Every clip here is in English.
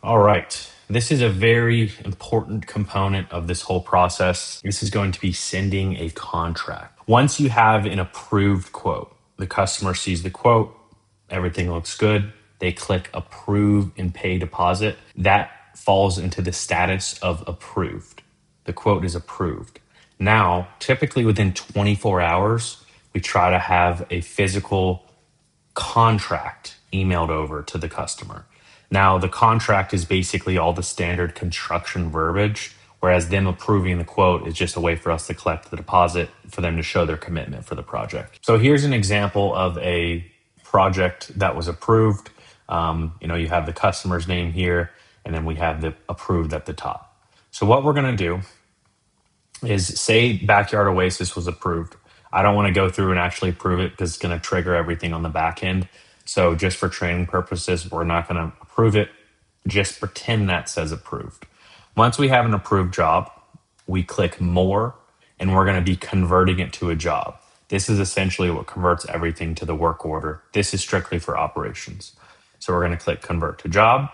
All right. This is a very important component of this whole process. This is going to be sending a contract. Once you have an approved quote, the customer sees the quote, everything looks good. They click approve and pay deposit. That falls into the status of approved. The quote is approved. Now, typically within 24 hours, we try to have a physical contract emailed over to the customer. Now, the contract is basically all the standard construction verbiage, whereas them approving the quote is just a way for us to collect the deposit for them to show their commitment for the project. So here's an example of a project that was approved. You have the customer's name here, and then we have the approved at the top. So what we're going to do is say Backyard Oasis was approved. I don't want to go through and actually approve it because it's going to trigger everything on the back end. So just for training purposes, we're not going to approve it. Just pretend that says approved. Once we have an approved job, we click more and we're going to be converting it to a job. This is essentially what converts everything to the work order. This is strictly for operations. So we're going to click convert to job.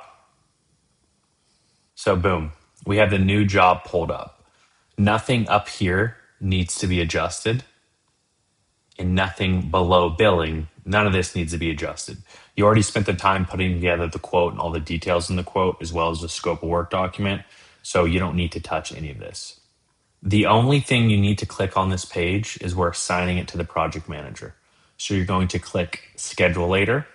So boom, we have the new job pulled up. Nothing up here needs to be adjusted and nothing below billing. None of this needs to be adjusted. You already spent the time putting together the quote and all the details in the quote, as well as the scope of work document. So you don't need to touch any of this. The only thing you need to click on this page is we're assigning it to the project manager. So you're going to click schedule later,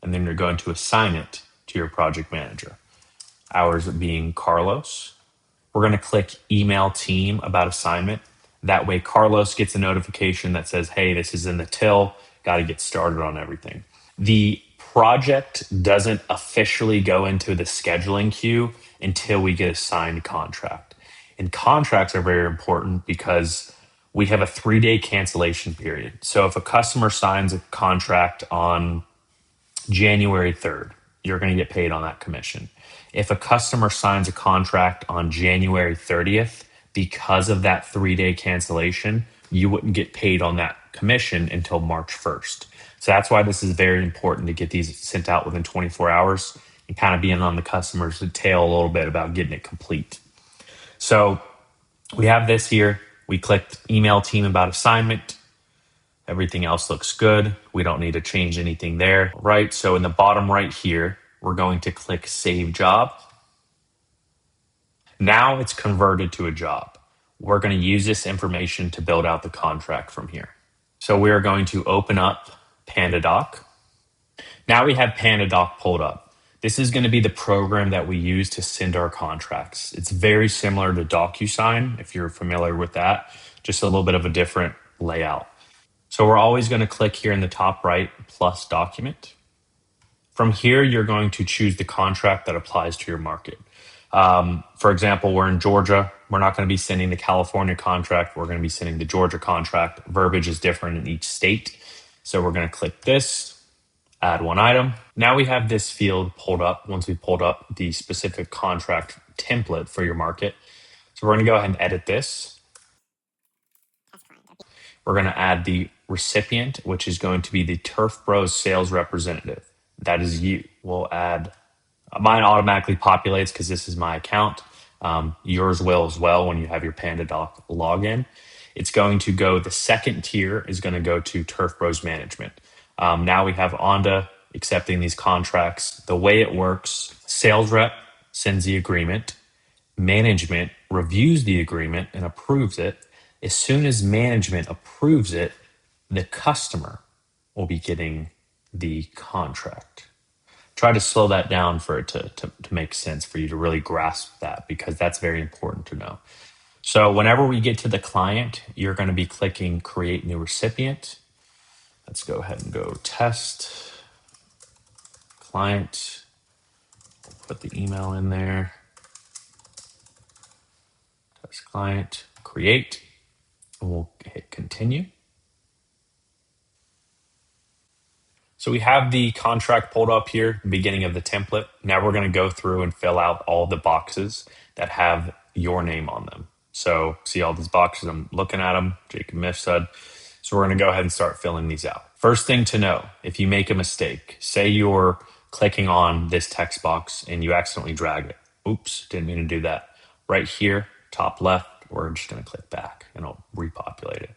and then you're going to assign it to your project manager. Ours being Carlos. We're going to click email team about assignment. That way, Carlos gets a notification that says, hey, this is in the till, got to get started on everything. The project doesn't officially go into the scheduling queue until we get a signed contract. And contracts are very important because we have a 3-day cancellation period. So if a customer signs a contract on January 3rd, you're going to get paid on that commission. If a customer signs a contract on January 30th, because of that 3-day cancellation, you wouldn't get paid on that commission until March 1st. So that's why this is very important to get these sent out within 24 hours and kind of being on the customer's tail a little bit about getting it complete. So we have this here. We clicked email team about assignment. Everything else looks good. We don't need to change anything there, right? So in the bottom right here, we're going to click Save Job. Now it's converted to a job. We're going to use this information to build out the contract from here. So we are going to open up PandaDoc. Now we have PandaDoc pulled up. This is going to be the program that we use to send our contracts. It's very similar to DocuSign, if you're familiar with that, just a little bit of a different layout. So we're always going to click here in the top right, plus document. From here, you're going to choose the contract that applies to your market. For example, we're in Georgia. We're not going to be sending the California contract. We're going to be sending the Georgia contract. Verbiage is different in each state. So we're going to click this, add one item. Now we have this field pulled up once we pulled up the specific contract template for your market. So we're going to go ahead and edit this. We're going to add the recipient, which is going to be the Turf Bros sales representative. That is you. We'll add, mine automatically populates because this is my account. Yours will as well when you have your PandaDoc login. It's going to go, the second tier is going to go to Turf Bros management. Now we have Onda accepting these contracts. The way it works, sales rep sends the agreement, management reviews the agreement and approves it. As soon as management approves it, the customer will be getting the contract. Try to slow that down for it to make sense for you to really grasp that, because that's very important to know. So whenever we get to the client, you're going to be clicking create new recipient. Let's go ahead and go test client. Put the email in there. Test client, create. And we'll hit continue. So we have the contract pulled up here, beginning of the template. Now we're going to go through and fill out all the boxes that have your name on them. So see all these boxes, I'm looking at them, Jacob Mifsud. So we're going to go ahead and start filling these out. First thing to know, if you make a mistake, say your clicking on this text box and you accidentally drag it. Oops, didn't mean to do that. Right here, top left, we're just going to click back and it'll repopulate it.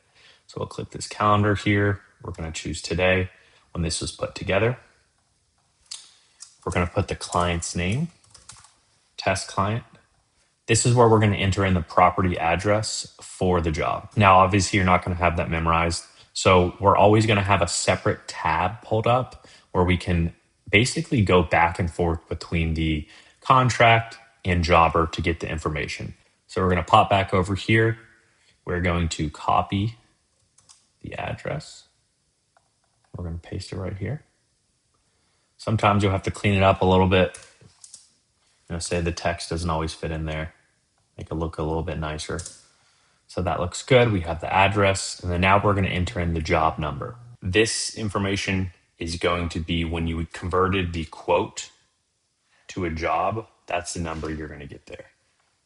So we'll click this calendar here. We're going to choose today when this was put together. We're going to put the client's name, test client. This is where we're going to enter in the property address for the job. Now, obviously, you're not going to have that memorized. So we're always going to have a separate tab pulled up where we can basically go back and forth between the contract and jobber to get the information. So we're going to pop back over here. We're going to copy the address. We're going to paste it right here. Sometimes you'll have to clean it up a little bit. Say the text doesn't always fit in there. Make it look a little bit nicer. So that looks good. We have the address, and then now we're going to enter in the job number. This information is going to be when you converted the quote to a job. That's the number you're going to get there.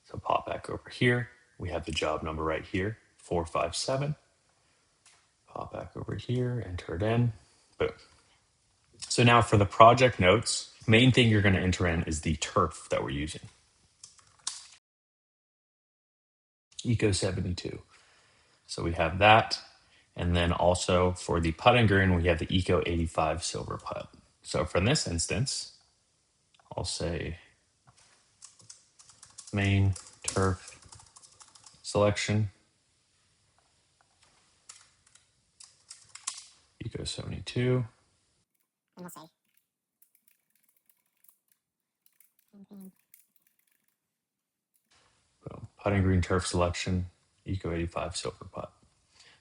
So pop back over here. We have the job number right here, 457. Pop back over here, enter it in. Boom. So now for the project notes, main thing you're going to enter in is the turf that we're using. Eco 72. So we have that. And then also for the putting green, we have the Eco 85 silver putt. So for this instance, I'll say main turf selection, Eco 72. And we'll say boom, putting green turf selection, Eco 85 silver putt.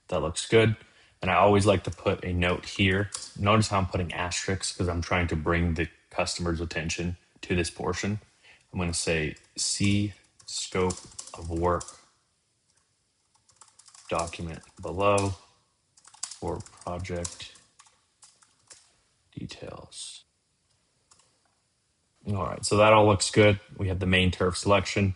That looks good. And I always like to put a note here. Notice how I'm putting asterisks because I'm trying to bring the customer's attention to this portion. I'm going to say see scope of work document below for project details. All right, so that all looks good. We have the main turf selection,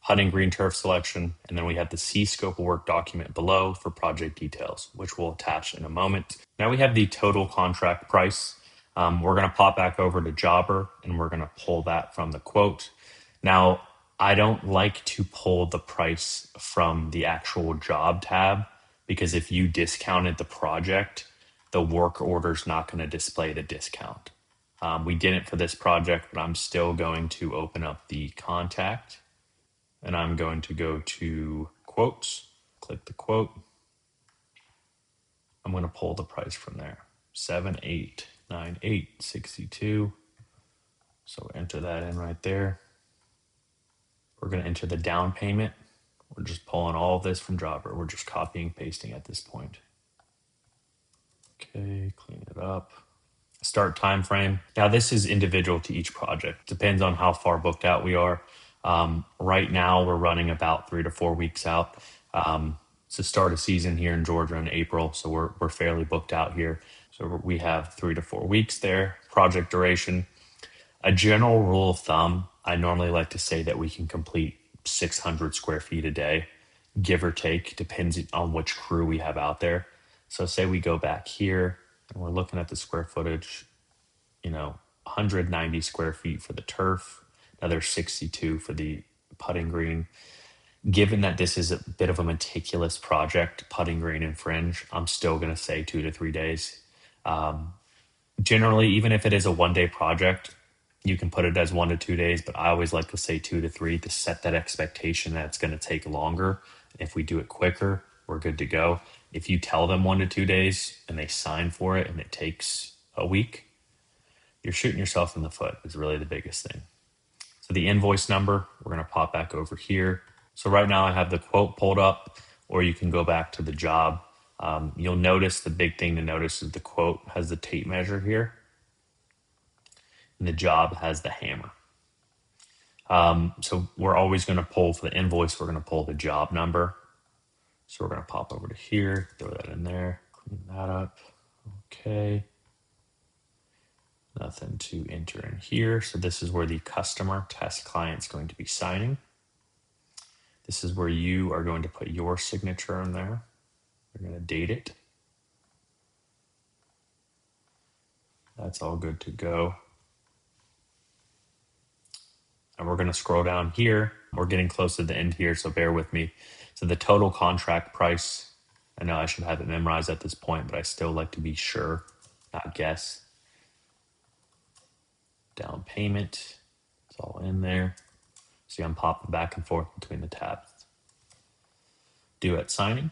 putting green turf selection, and then we have the C scope of work document below for project details, which we'll attach in a moment. Now we have the total contract price. We're going to pop back over to Jobber and we're going to pull that from the quote. Now, I don't like to pull the price from the actual job tab because if you discounted the project, the work order is not going to display the discount. We didn't for this project, but I'm still going to open up the contact and I'm going to go to quotes, click the quote. I'm going to pull the price from there, 7898.62. So enter that in right there. We're going to enter the down payment. We're just pulling all of this from Jobber. We're just copying, pasting at this point. Okay, clean it up. Start time frame. Now this is individual to each project. Depends on how far booked out we are. Right now we're running about 3 to 4 weeks out. It's the start of season here in Georgia in April, so we're fairly booked out here. So we have 3 to 4 weeks there. Project duration. A general rule of thumb, I normally like to say that we can complete 600 square feet a day, give or take, depends on which crew we have out there. So say we go back here and we're looking at the square footage, 190 square feet for the turf, another 62 for the putting green. Given that this is a bit of a meticulous project, putting green and fringe, I'm still going to say 2 to 3 days. Generally, even if it is a 1 day project, you can put it as 1 to 2 days, but I always like to say 2 to 3 to set that expectation that it's going to take longer. If we do it quicker, we're good to go. If you tell them 1 to 2 days and they sign for it and it takes a week, you're shooting yourself in the foot is really the biggest thing. So the invoice number, we're going to pop back over here. So right now I have the quote pulled up, or you can go back to the job. You'll notice the big thing to notice is the quote has the tape measure here, and the job has the hammer. So we're always going to pull for the invoice, we're going to pull the job number. So we're going to pop over to here, throw that in there, clean that up. Okay. Nothing to enter in here. So this is where the customer test client is going to be signing. This is where you are going to put your signature in there. You're going to date it. That's all good to go. And we're going to scroll down here. We're getting close to the end here, so bear with me. So the total contract price, I know I should have it memorized at this point, but I still like to be sure, not guess. Down payment, it's all in there. See, I'm popping back and forth between the tabs. Due at signing.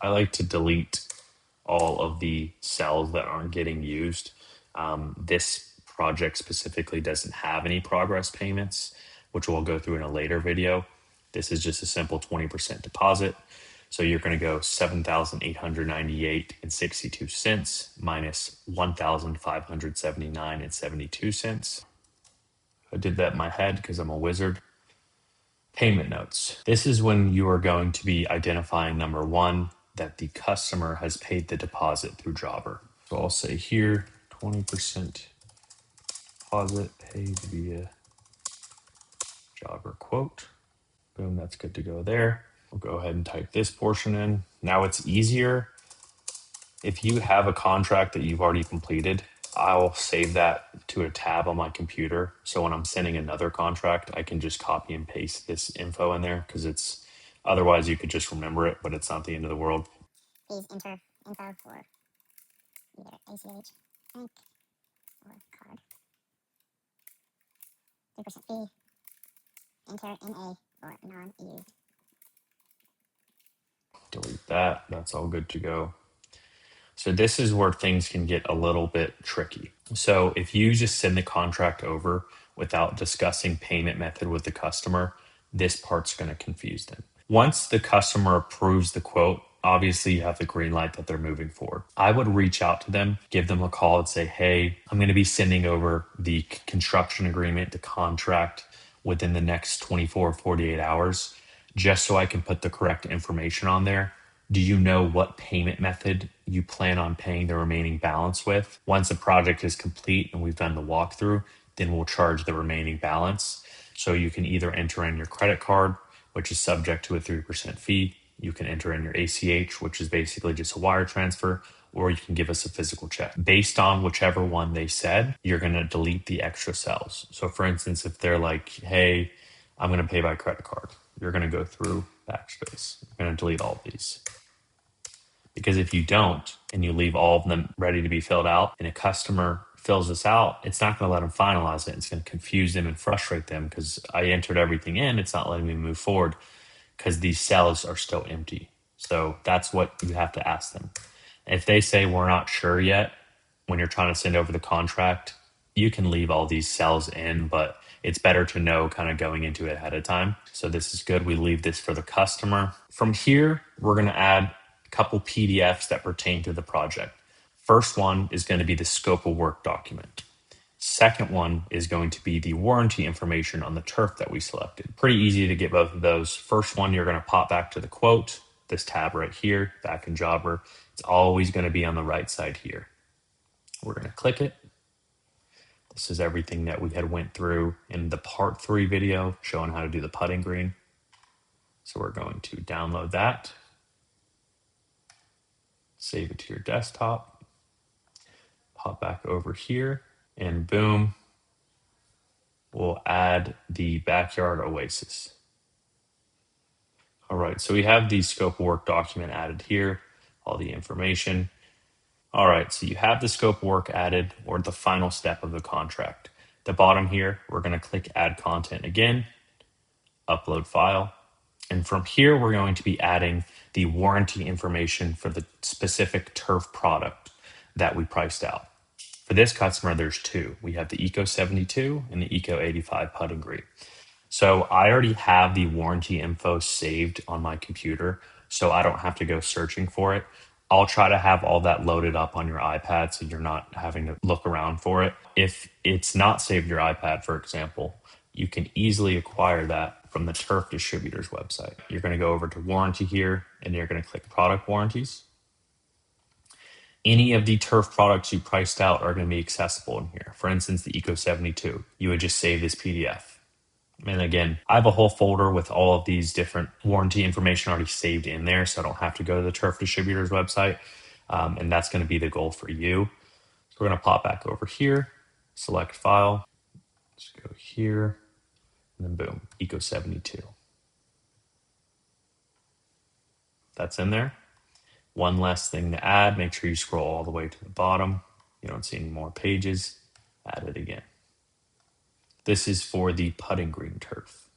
I like to delete all of the cells that aren't getting used. This project specifically doesn't have any progress payments, which we'll go through in a later video. This is just a simple 20% deposit. So you're going to go 7,898 and 62 cents minus 1,579 and 72 cents. I did that in my head because I'm a wizard. Payment notes. This is when you are going to be identifying number one, that the customer has paid the deposit through Jobber. So I'll say here 20% deposit paid via Jobber quote. Boom, that's good to go there. We'll go ahead and type this portion in. Now it's easier if you have a contract that you've already completed. I'll save that to a tab on my computer. So when I'm sending another contract, I can just copy and paste this info in there because it's otherwise you could just remember it, but it's not the end of the world. Please enter info for either ACH, bank, or card. 3% fee. Enter NA for non-EU. Delete that. That's all good to go. So this is where things can get a little bit tricky. So if you just send the contract over without discussing payment method with the customer, this part's going to confuse them. Once the customer approves the quote, obviously you have the green light that they're moving forward. I would reach out to them, give them a call and say, hey, I'm going to be sending over the construction agreement, the contract within the next 24, 48 hours, just so I can put the correct information on there. Do you know what payment method you plan on paying the remaining balance with? Once the project is complete and we've done the walkthrough, then we'll charge the remaining balance. So you can either enter in your credit card, which is subject to a 3% fee. You can enter in your ACH, which is basically just a wire transfer, or you can give us a physical check. Based on whichever one they said, you're going to delete the extra cells. So for instance, if they're like, hey, I'm going to pay by credit card, you're going to go through backspace. You're going to delete all of these. Because if you don't and you leave all of them ready to be filled out and a customer fills this out, it's not going to let them finalize it. It's going to confuse them and frustrate them because I entered everything in. It's not letting me move forward because these cells are still empty. So that's what you have to ask them. If they say we're not sure yet when you're trying to send over the contract, you can leave all these cells in, but it's better to know kind of going into it ahead of time. So this is good. We leave this for the customer. From here, we're going to add a couple PDFs that pertain to the project. First one is going to be the scope of work document. Second one is going to be the warranty information on the turf that we selected. Pretty easy to get both of those. First one, you're going to pop back to the quote, this tab right here, back in Jobber. It's always going to be on the right side here. We're going to click it. This is everything that we had went through in the part 3 video showing how to do the putting green. So we're going to download that, save it to your desktop, pop back over here, and boom, we'll add the backyard oasis. All right, so we have the scope of work document added here, all the information. All right, so you have the scope of work added, or the final step of the contract. The bottom here, we're going to click add content again, upload file. And from here, we're going to be adding the warranty information for the specific turf product that we priced out. For this customer, there's two. We have the Eco 72 and the Eco 85 putting green. So I already have the warranty info saved on my computer, so I don't have to go searching for it. I'll try to have all that loaded up on your iPad so you're not having to look around for it. If it's not saved your iPad, for example, you can easily acquire that from the Turf Distributors website. You're going to go over to warranty here and you're going to click product warranties. Any of the turf products you priced out are going to be accessible in here. For instance, the Eco 72, you would just save this PDF. And again, I have a whole folder with all of these different warranty information already saved in there, so I don't have to go to the Turf Distributors website. And that's going to be the goal for you. So we're going to pop back over here, select file, just go here, and then boom, Eco 72. That's in there. One last thing to add, make sure you scroll all the way to the bottom. You don't see any more pages, add it again. This is for the putting green turf.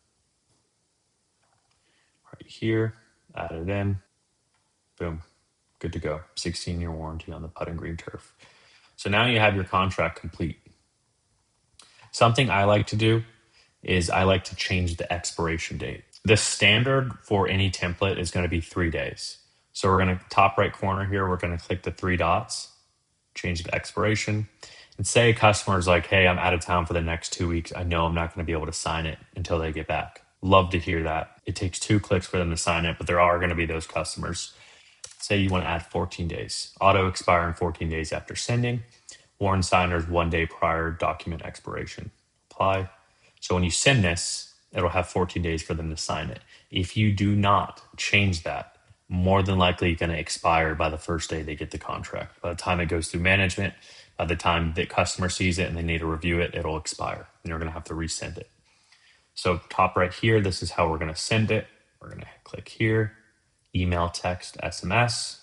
Right here, add it in, boom, good to go. 16-year warranty on the putting green turf. So now you have your contract complete. Something I like to do is I like to change the expiration date. The standard for any template is going to be 3 days. So we're going to top right corner here, we're going to click the 3 dots, change the expiration, and say a customer is like, hey, I'm out of town for the next 2 weeks. I know I'm not going to be able to sign it until they get back. Love to hear that. It takes 2 clicks for them to sign it, but there are going to be those customers. Say you want to add 14 days. Auto expire in 14 days after sending. Warn signers 1 day prior document expiration. Apply. So when you send this, it'll have 14 days for them to sign it. If you do not change that, more than likely going to expire by the first day they get the contract. By the time it goes through management, by the time the customer sees it and they need to review it, it'll expire and you're going to have to resend it. So top right here, this is how we're going to send it. We're going to click here, email, text, SMS,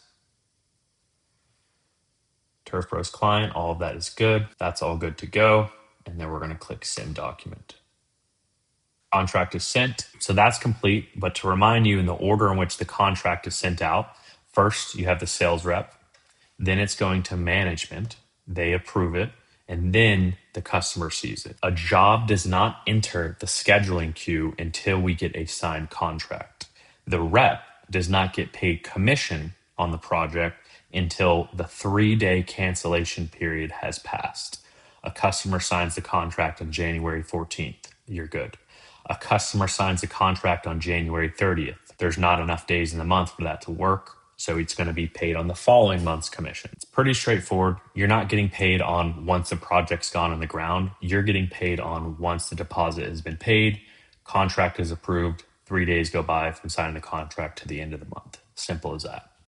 Turf Bros client, all of that is good. That's all good to go. And then we're going to click send document. Contract is sent. So that's complete. But to remind you in the order in which the contract is sent out, first you have the sales rep, then it's going to management. They approve it. And then the customer sees it. A job does not enter the scheduling queue until we get a signed contract. The rep does not get paid commission on the project until the 3-day cancellation period has passed. A customer signs the contract on January 14th. You're good. A customer signs a contract on January 30th. There's not enough days in the month for that to work. So it's going to be paid on the following month's commission. It's pretty straightforward. You're not getting paid on once the project's gone in the ground. You're getting paid on once the deposit has been paid, contract is approved, 3 days go by from signing the contract to the end of the month. Simple as that.